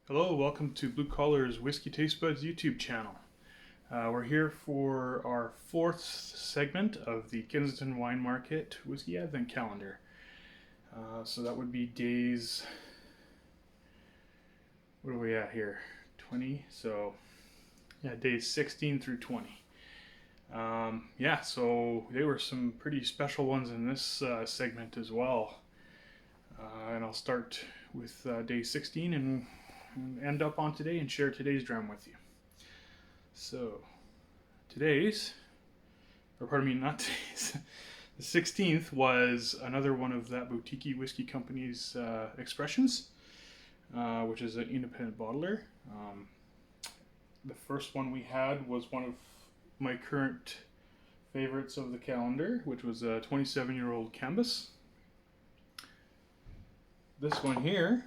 Hello, welcome to Blue Collar's Whiskey Taste Buds YouTube channel. We're here for our fourth segment of the Kensington Wine Market Whiskey Advent Calendar. So that would be days, what are we at here? 20? So, yeah, days 16 through 20. So there were some pretty special ones in this segment as well. And I'll start with day 16 and end up on today and share today's dram with you. So, not today's, the 16th was another one of that boutique whiskey company's expressions, which is an independent bottler. The first one we had was one of my current favorites of the calendar, which was a 27-year-old Cambus. This one here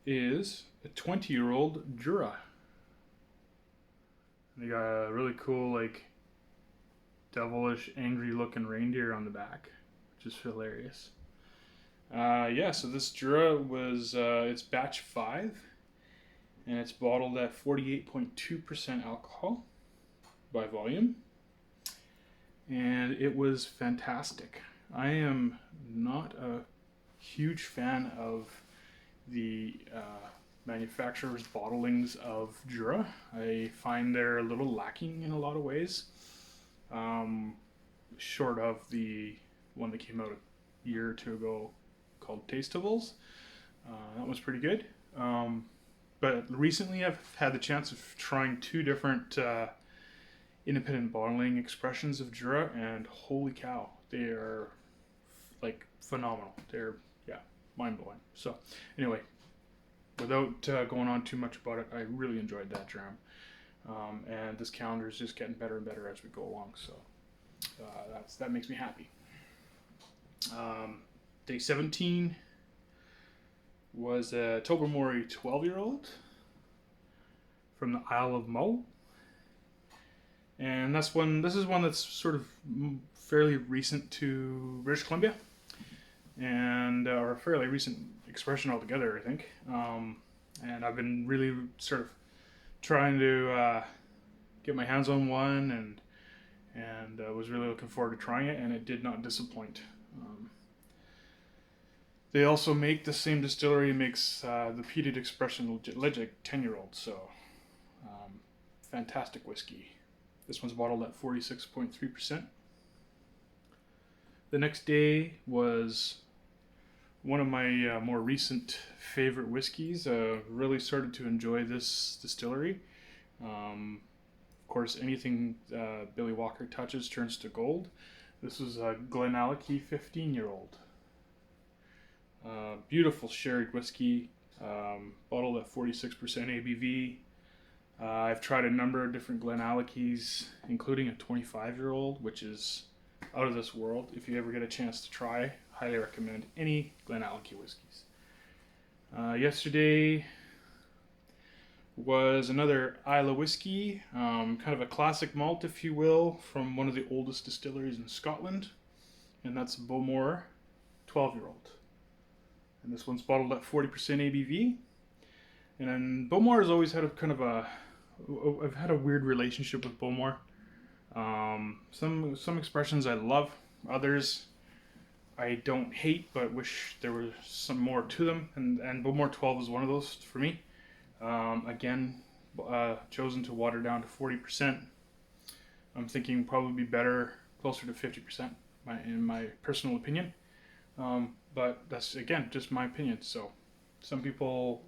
is a 20-year-old Jura. They got a really cool, devilish, angry-looking reindeer on the back, which is hilarious. So this Jura was it's batch 5, and it's bottled at 48.2% alcohol by volume, and it was fantastic. I am not a huge fan of the manufacturer's bottlings of Jura. I find they're a little lacking in a lot of ways, short of the one that came out a year or two ago called Tasteables. That was pretty good. But recently I've had the chance of trying two different independent bottling expressions of Jura, and holy cow, they are phenomenal. They're mind-blowing. So anyway, without going on too much about it, I really enjoyed that dram, and this calendar is just getting better and better as we go along, so that makes me happy. Day 17 was a Tobermory 12-year-old from the Isle of Mull, and this is one that's sort of fairly recent to British Columbia, and or a fairly recent expression altogether, I think. And I've been really sort of trying to get my hands on one, and was really looking forward to trying it, and it did not disappoint. They also make, the same distillery makes the peated expression Legic 10-year-old, so fantastic whiskey. This one's bottled at 46.3%. The next day was one of my more recent favorite whiskeys. Really started to enjoy this distillery. Of course, anything Billy Walker touches turns to gold. This was a Glenallachie 15-year-old. Beautiful sherry whiskey, bottled at 46% ABV. I've tried a number of different Glenallachies, including a 25-year-old, which is out of this world. If you ever get a chance to try, highly recommend any Glenallachie whiskeys. Yesterday was another Islay whiskey, kind of a classic malt, if you will, from one of the oldest distilleries in Scotland, and that's Bowmore 12-year-old. And this one's bottled at 40% ABV. And then Bowmore has always had I've had a weird relationship with Bowmore. Some expressions I love, others I don't hate, but wish there was some more to them, and Bowmore 12 is one of those for me. Chosen to water down to 40%. I'm thinking probably be better closer to 50%, in my personal opinion. But that's, again, just my opinion. So some people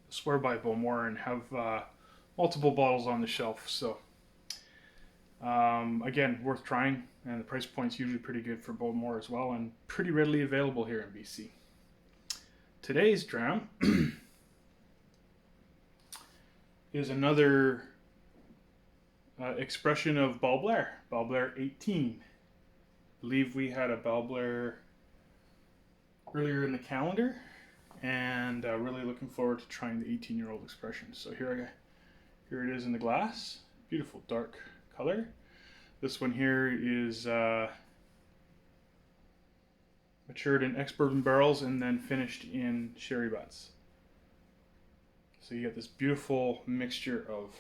swear by Bowmore and have multiple bottles on the shelf. So again, worth trying, and the price point's usually pretty good for Bowmore as well, and pretty readily available here in BC. Today's dram is another expression of Balblair 18. I believe we had a Balblair earlier in the calendar, and really looking forward to trying the 18-year-old expression. So here it is in the glass. Beautiful dark color. This one here is matured in ex-bourbon barrels and then finished in sherry butts. So you get this beautiful mixture of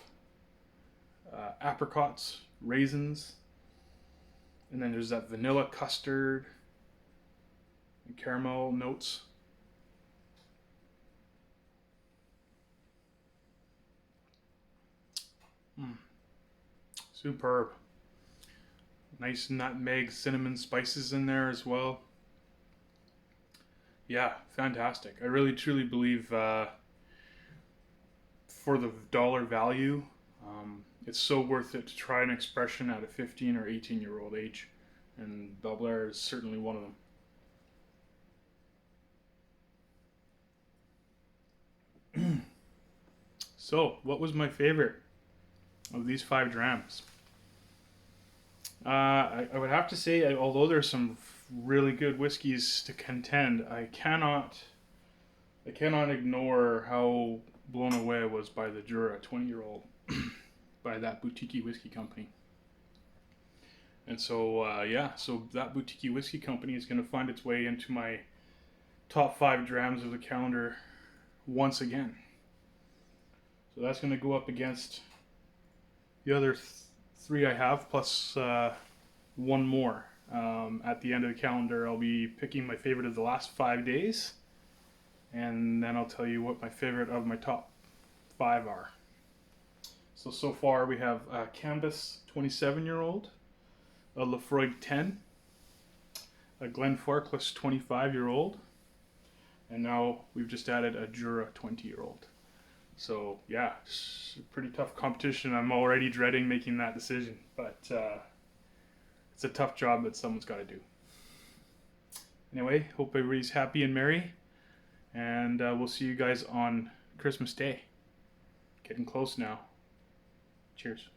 apricots, raisins, and then there's that vanilla custard and caramel notes. Superb. Nice nutmeg, cinnamon spices in there as well. Yeah, fantastic. I really truly believe for the dollar value, it's so worth it to try an expression at a 15 or 18-year-old age. And Belblair is certainly one of them. So, what was my favorite of these 5 drams? I would have to say, although there's some really good whiskeys to contend, I cannot ignore how blown away I was by the Jura 20-year-old by that boutique whiskey company. And so, so that boutique whiskey company is going to find its way into my top 5 drams of the calendar once again. So that's going to go up against the other 3 I have, plus one more. At the end of the calendar, I'll be picking my favorite of the last 5 days, and then I'll tell you what my favorite of my top 5 are. So far we have a Canvas 27-year-old, a Lefroy 10, a Glenfarclas 25-year-old, and now we've just added a Jura 20-year-old. So yeah, it's a pretty tough competition. I'm already dreading making that decision, but it's a tough job that someone's got to do. Anyway, hope everybody's happy and merry, and we'll see you guys on Christmas Day. Getting close now. Cheers.